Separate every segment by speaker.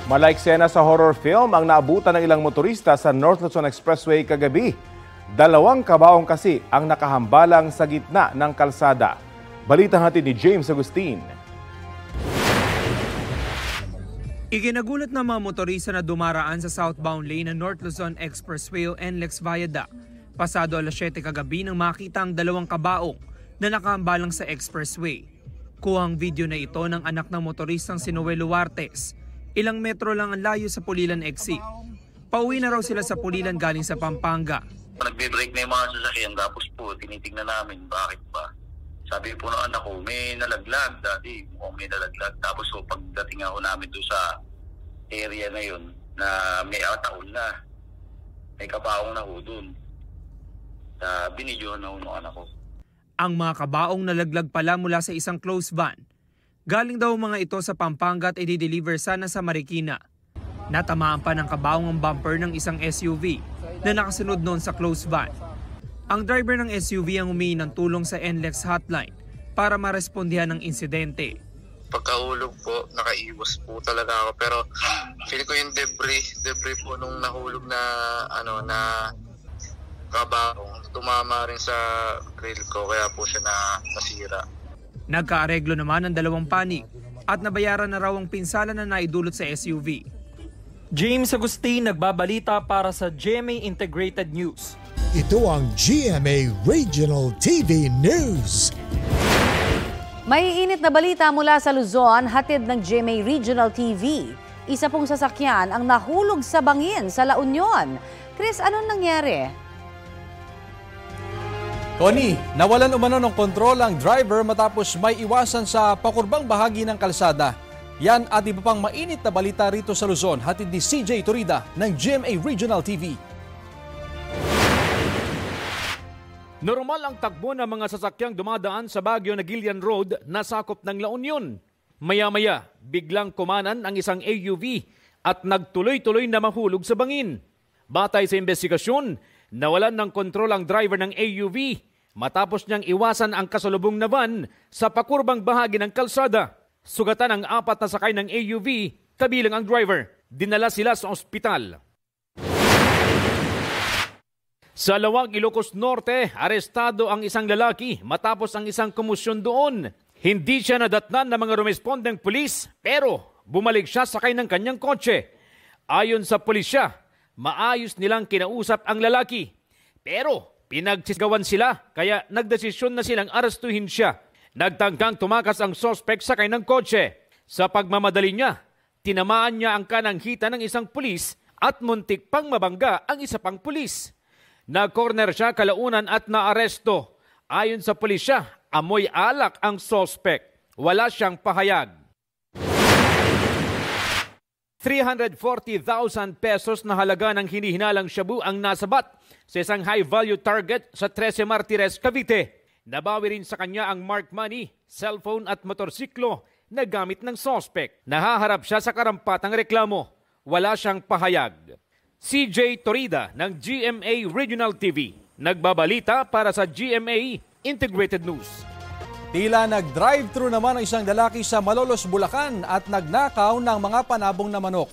Speaker 1: Malaeksena sa horror film ang naabutan ng ilang motorista sa North Luzon Expressway kagabi. 2 kabaong kasi ang nakahambalang sa gitna ng kalsada. Balitang hatid ni James Agustin.
Speaker 2: Ikinagulat ng mga motorista na dumaraan sa southbound lane ng North Luzon Expressway o NLEX Viaduct. Pasado alas 7 kagabi nang makita ang 2 kabaong na nakahambalang sa expressway. Kuhang video na ito ng anak ng motoristang si Noel Luartes. Ilang metro lang ang layo sa Pulilan exit. Pauwi na raw sila sa Pulilan galing sa Pampanga.
Speaker 3: Nagbe-break na yung mga sasakyan tapos po tinitingnan namin bakit ba. Sabi po ng anak ko, may nalaglag dati, mukhang may nalaglag. Tapos so, pagdating ako namin doon sa area na yun na may ataon na, may kabaong na ho doon. Binidyohan na ho ng anak ko.
Speaker 2: Ang mga kabaong nalaglag pala mula sa isang closed van. Galing daw mga ito sa Pampanga at i-deliver sana sa Marikina. Natamaan pa ng kabaong ang bumper ng isang SUV na nakasunod noon sa closed van. Ang driver ng SUV ang humingi ng tulong sa NLEX hotline para marespondihan ng insidente.
Speaker 4: Pagkahulog po, nakaiwas po talaga ako. Pero feeling ko yung debris po nung nahulog na kabaong, tumama rin sa grill ko kaya po siya nasira.
Speaker 2: Nagkaareglo naman ang 2 panig at nabayaran na raw ang pinsala na naidulot sa SUV.
Speaker 5: James Agustin nagbabalita para sa GMA Integrated News.
Speaker 6: Ito ang GMA Regional TV News.
Speaker 7: May init na balita mula sa Luzon, hatid ng GMA Regional TV. Isa pong sasakyan ang nahulog sa bangin sa La Union. Chris, anong nangyari?
Speaker 8: Connie, nawalan umano ng kontrol ang driver matapos may iwasan sa pakurbang bahagi ng kalsada. Yan at iba pang mainit na balita rito sa Luzon, hatid ni CJ Torida ng GMA Regional TV.
Speaker 9: Normal ang takbo ng mga sasakyang dumadaan sa Baguio na Gillian Road na sakop ng La Union. Maya-maya, biglang kumanan ang isang AUV at nagtuloy-tuloy na mahulog sa bangin. Batay sa investigasyon, nawalan ng kontrol ang driver ng AUV matapos niyang iwasan ang kasalubong na van sa pakurbang bahagi ng kalsada. Sugatan ang 4 na sakay ng AUV, kabilang ang driver. Dinala sila sa ospital. Sa Lawag, Ilocos Norte, arestado ang isang lalaki matapos ang isang komusyon doon. Hindi siya nadatnan ng mga rumespondeng pulis pero bumalik siya sakay ng kanyang kotse. Ayon sa pulisya, maayos nilang kinausap ang lalaki. Pero pinagsisigawan sila kaya nagdesisyon na silang arestuhin siya. Nagtangkang tumakas ang sospek sakay ng kotse. Sa pagmamadali niya, tinamaan niya ang kanang hita ng isang pulis at muntik pang mabangga ang isa pang pulis. Nag-corner siya kalaunan at naaresto. Ayon sa pulisya, amoy alak ang sospek. Wala siyang pahayag. 340,000 pesos na halaga ng hinihinalang shabu ang nasabat sa isang high-value target sa 13 Martires, Cavite. Nabawi rin sa kanya ang marked money, cellphone at motorsiklo na gamit ng sospek. Nahaharap siya sa karampatang reklamo. Wala siyang pahayag. CJ Torida ng GMA Regional TV. Nagbabalita para sa GMA Integrated News.
Speaker 8: Tila nag-drive-thru naman ang isang lalaki sa Malolos, Bulacan at nagnakaw ng mga panabong na manok.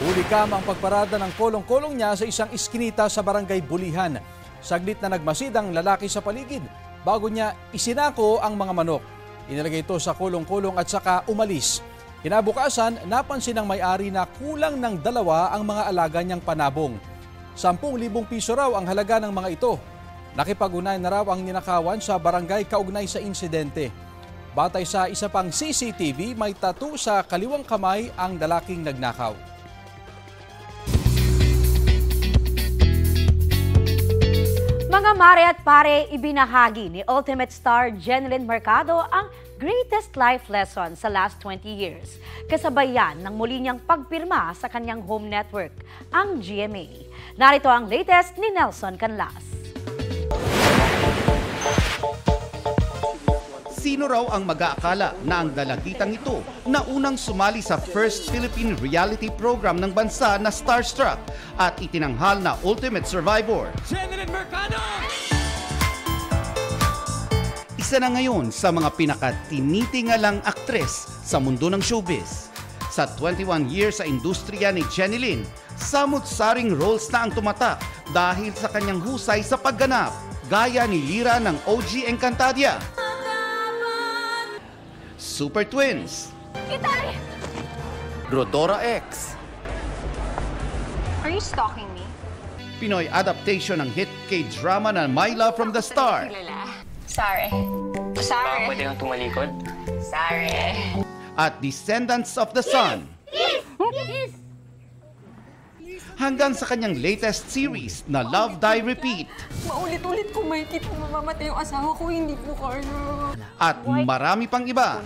Speaker 8: Huli kam ang pagparada ng kolong-kolong niya sa isang iskinita sa barangay Bulihan. Saglit na nagmasid ang lalaki sa paligid bago niya isinako ang mga manok. Inilagay ito sa kolong-kolong at saka umalis. Kinabukasan, napansin ng may-ari na kulang ng 2 ang mga alaga niyang panabong. 10,000 piso raw ang halaga ng mga ito. Nakipag-unayan na raw ang ninakawan sa barangay kaugnay sa insidente. Batay sa isa pang CCTV, may tattoo sa kaliwang kamay ang lalaking nagnakaw.
Speaker 7: Mga mare at pare, ibinahagi ni Ultimate Star Jeneline Mercado ang greatest life lesson sa last 20 years. Kasabay yan ng muli niyang pagpirma sa kanyang home network, ang GMA. Narito ang latest ni Nelson Canlas.
Speaker 10: Sino raw ang mag-aakala na ang dalagitang ito na unang sumali sa first Philippine reality program ng bansa na Starstruck at itinanghal na Ultimate Survivor?
Speaker 11: Jeneline Mercado!
Speaker 10: Isa na ngayon sa mga pinakatinitingalang aktres sa mundo ng showbiz. Sa 21 years sa industriya ni Jeneline, samut-saring roles na ang tumatak dahil sa kanyang husay sa pagganap, gaya ni Lira ng OG Encantadia, Super Twins,
Speaker 11: Itay!
Speaker 10: Rodora X,
Speaker 11: Are you stalking me?
Speaker 10: Pinoy adaptation ng hit K-drama na My Love from the Start,
Speaker 11: Sorry. Sorry.
Speaker 12: Pwede kang tumalikod?
Speaker 11: Sorry.
Speaker 10: at Descendants of the Sun. Hanggang sa kanyang latest series na Love, Die, Repeat.
Speaker 11: Maulit-ulit ko makikita mamamatay yung asawa ko, hindi po Carlo.
Speaker 10: At marami pang iba.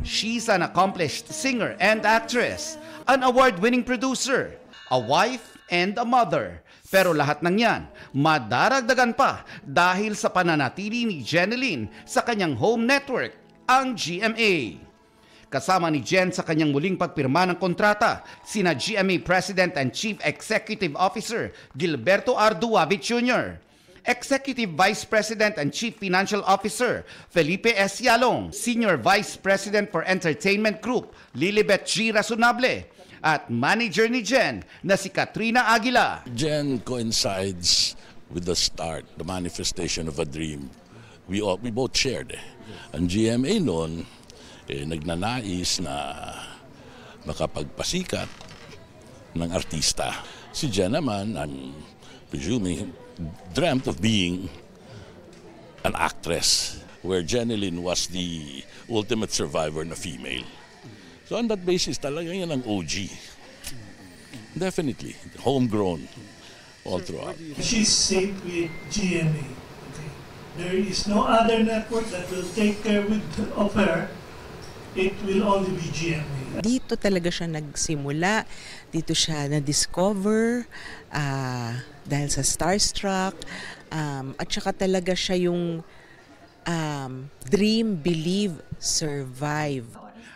Speaker 10: She's an accomplished singer and actress, an award-winning producer, a wife, and a mother. Pero lahat ng yan, madaragdagan pa dahil sa pananatili ni Jeneline sa kanyang home network, ang GMA. Kasama ni Jen sa kanyang muling pagpirma ng kontrata, sina GMA President and Chief Executive Officer Gilberto R. Duavit Jr., Executive Vice President and Chief Financial Officer Felipe S. Yalong, Senior Vice President for Entertainment Group Lilibet G. Rasunable, at manager ni Jen na si Katrina Aguila.
Speaker 13: Jen coincides with the start, the manifestation of a dream we both shared. Ang GMA noon, nagnanais na makapagpasikat ng artista. Si Jen naman, I'm presuming, dreamt of being an actress, where Jeneline was the ultimate survivor na female. So on that basis, talaga yan ang OG. Definitely, homegrown all throughout.
Speaker 14: She's safe with GMA. Okay. There is no other network that will take care of her. It will only be GMA.
Speaker 15: Dito talaga siya nagsimula, dito siya na-discover dahil sa Starstruck, at saka talaga siya yung dream, believe, survive.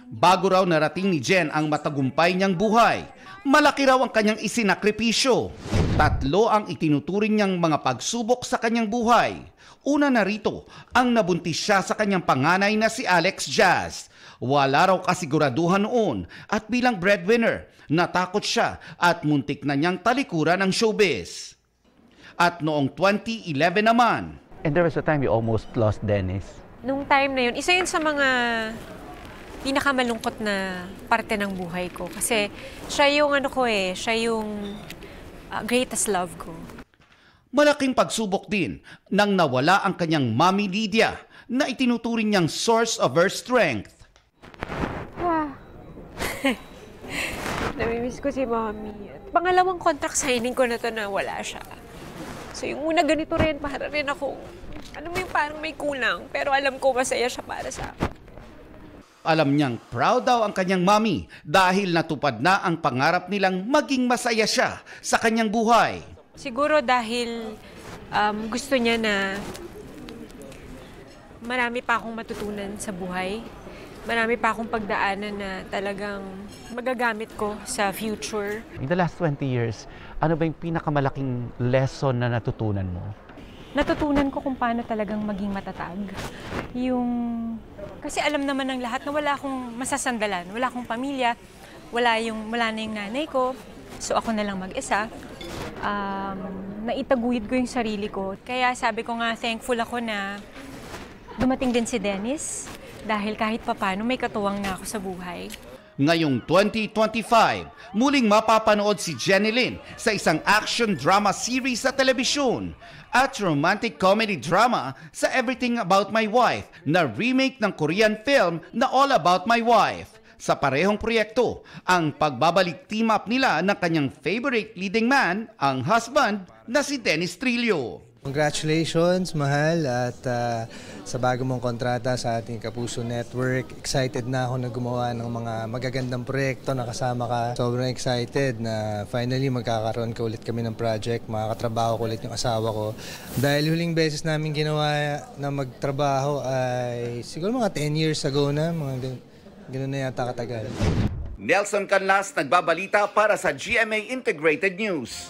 Speaker 10: Bago raw narating ni Jen ang matagumpay niyang buhay, malaki raw ang kanyang isinakripisyo. 3 ang itinuturing niyang mga pagsubok sa kanyang buhay. Una na rito, ang nabuntis siya sa kanyang panganay na si Alex Jazz. Wala raw kasiguraduhan noon at bilang breadwinner, natakot siya at muntik na niyang talikuran ang showbiz. At noong 2011 naman.
Speaker 16: And there was a time you almost lost Dennis.
Speaker 17: Nung time na yun, isa yun sa mga pinakamalungkot na parte ng buhay ko. Kasi siya yung siya yung greatest love ko.
Speaker 10: Malaking pagsubok din nang nawala ang kanyang Mommy Lydia na itinuturing niyang source of her strength.
Speaker 17: Namimiss ko si Mommy. Pangalawang contract signing ko na to na wala siya. So yung una ganito rin, para rin ako, parang may kulang. Pero alam ko masaya siya para sa akin.
Speaker 10: Alam niyang proud daw ang kanyang mommy dahil natupad na ang pangarap nilang maging masaya siya sa kanyang buhay.
Speaker 17: Siguro dahil gusto niya na marami pa akong matutunan sa buhay. Marami pa akong pagdaanan na talagang magagamit ko sa future.
Speaker 16: In the last 20 years, ano ba yung pinakamalaking lesson na natutunan mo?
Speaker 17: Natutunan ko kung paano talagang maging matatag. Kasi alam naman ng lahat na wala akong masasandalan. Wala akong pamilya, wala na yung nanay ko. So ako na lang mag-isa. Naitaguyod ko yung sarili ko. Kaya sabi ko nga, thankful ako na dumating din si Dennis. Dahil kahit papano may katuwang na ako sa buhay.
Speaker 10: Ngayong 2025, muling mapapanood si Jeneline sa isang action drama series sa telebisyon at romantic comedy drama sa Everything About My Wife na remake ng Korean film na All About My Wife. Sa parehong proyekto, ang pagbabalik team up nila ng kanyang favorite leading man, ang husband na si Dennis Trillo.
Speaker 18: Congratulations, mahal, at sa bago mong kontrata sa ating Kapuso Network. Excited na ako na gumawa ng mga magagandang proyekto na kasama ka. Sobrang excited na finally magkakaroon ka ulit kami ng project, makakatrabaho ko ulit yung asawa ko. Dahil huling beses namin ginawa na magtrabaho ay siguro mga 10 years ago na, mga ganun na yata katagal.
Speaker 10: Nelson Canlas nagbabalita para sa GMA Integrated News.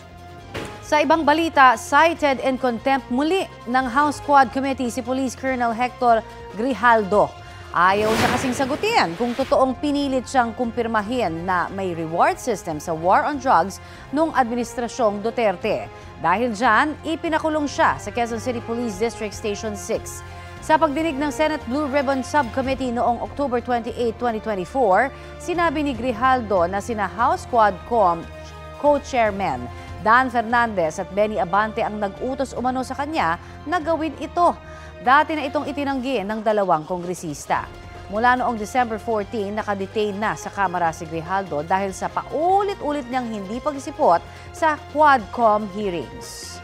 Speaker 7: Sa ibang balita, cited in contempt muli ng House Quad Committee si Police Colonel Hector Grijaldo. Ayaw niya kasing sagutin kung totoong pinilit siyang kumpirmahin na may reward system sa war on drugs noong administrasyong Duterte. Dahil dyan, ipinakulong siya sa Quezon City Police District Station 6. Sa pagdinig ng Senate Blue Ribbon Subcommittee noong October 28, 2024, sinabi ni Grijaldo na sina House Quadcom co-chairman Dan Fernandez at Benny Abante ang nag-utos umano sa kanya na gawin ito. Dati na itong itinanggi ng dalawang kongresista. Mula noong December 14, nakadetain na sa Kamara si Grijaldo dahil sa paulit-ulit niyang hindi pagsipot sa Quadcom hearings.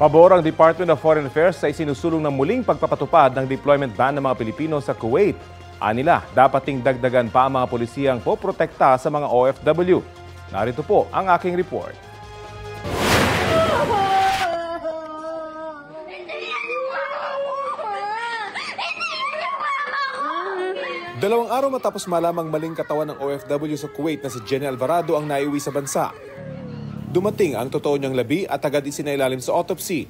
Speaker 1: Pabor ang Department of Foreign Affairs sa isinusulong ng muling pagpapatupad ng deployment ban ng mga Pilipino sa Kuwait. Anila, dapat ting dagdagan pa ang mga pulisiyang poprotekta sa mga OFW. Narito po ang aking report. Dalawang araw matapos malamang maling katawan ng OFW sa Kuwait na si Jenny Alvarado ang naiuwi sa bansa. Dumating ang totoo niyang labi at agad isinailalim sa autopsy.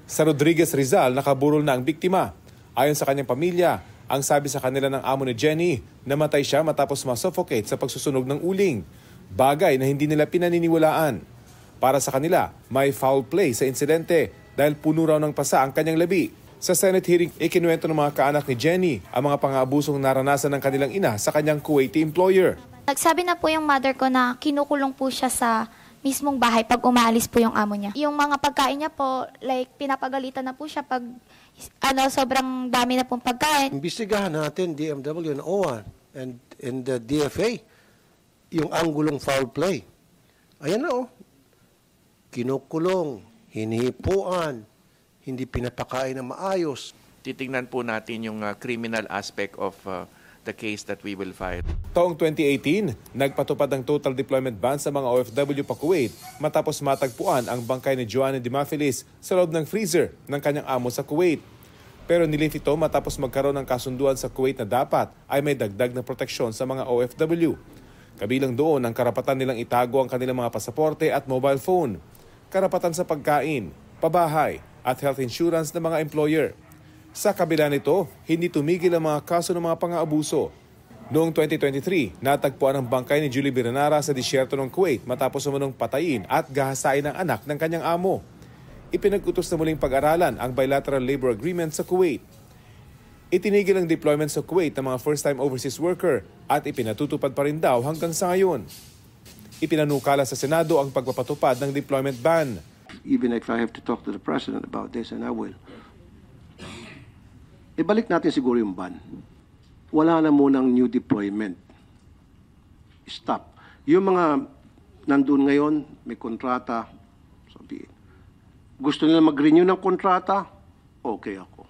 Speaker 1: Sa Rodriguez Rizal, nakaburol na ang biktima. Ayon sa kanyang pamilya, ang sabi sa kanila ng amo ni Jenny, namatay siya matapos masuffocate sa pagsusunog ng uling. Bagay na hindi nila pinaniniwalaan. Para sa kanila, may foul play sa insidente dahil puno raw ng pasa ang kanyang labi. Sa Senate hearing, ikinuwento ng mga kaanak ni Jenny ang mga pang-aabusong naranasan ng kanilang ina sa kanyang Kuwaiti employer.
Speaker 12: Nagsabi na po yung mother ko na kinukulong po siya sa mismong bahay pag umaalis po yung amo niya. Yung mga pagkain niya po, like pinapagalitan na po siya pag sobrang dami na pong pagkain.
Speaker 19: Imbestigahan natin DMW and OWA and the DFA yung anggulong foul play. Ayan na kinukulong, hinihipuan, hindi pinapakain na maayos.
Speaker 20: Titingnan po natin yung criminal aspect of the case that we will file.
Speaker 1: Taong 2018, nagpatupad ang total deployment ban sa mga OFW pa Kuwait matapos matagpuan ang bangkay ni Joanne Dimafilis sa loob ng freezer ng kanyang amo sa Kuwait. Pero nilift ito matapos magkaroon ng kasunduan sa Kuwait na dapat ay may dagdag na proteksyon sa mga OFW. Kabilang doon ang karapatan nilang itago ang kanilang mga pasaporte at mobile phone, karapatan sa pagkain, pabahay, at health insurance ng mga employer. Sa kabila nito, hindi tumigil ang mga kaso ng mga pang-aabuso. Noong 2023, natagpuan ang bangkay ni Julie Biranara sa disyerto ng Kuwait matapos umunong patayin at gahasain ng anak ng kanyang amo. Ipinag-utos na muling pag-aralan ang bilateral labor agreement sa Kuwait. Itinigil ang deployment sa Kuwait ng mga first-time overseas worker at ipinatutupad pa rin daw hanggang sa ngayon. Ipinanukala sa Senado ang pagpapatupad ng deployment ban.
Speaker 19: Even if I have to talk to the President about this, and I will, ibalik natin siguro yung ban. Wala na munang new deployment. Stop. Yung mga nandun ngayon, may kontrata, sabihin, gusto nila mag-renew ng kontrata, okay ako.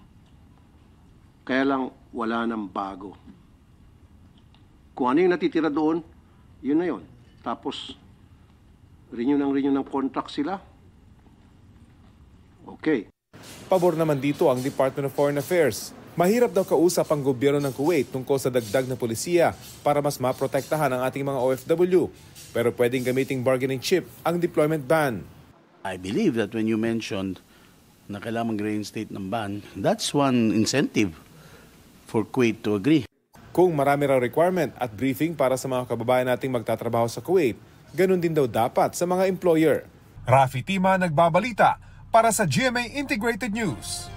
Speaker 19: Kaya lang, wala nang bago. Kung ano yung natitira doon, yun na yun. Tapos, renew ng contract sila, okay.
Speaker 1: Pabor naman dito ang Department of Foreign Affairs. Mahirap daw kausap ang gobyerno ng Kuwait tungkol sa dagdag na polisiya para mas maprotektahan ang ating mga OFW. Pero pwedeng gamiting bargaining chip ang deployment ban.
Speaker 21: I believe that when you mentioned na kailangan mag-reinstate ng ban, that's one incentive for Kuwait to agree.
Speaker 1: Kung marami raw requirement at briefing para sa mga kababayan nating magtatrabaho sa Kuwait, ganun din daw dapat sa mga employer.
Speaker 22: Rafi Tima nagbabalita para sa GMA Integrated News.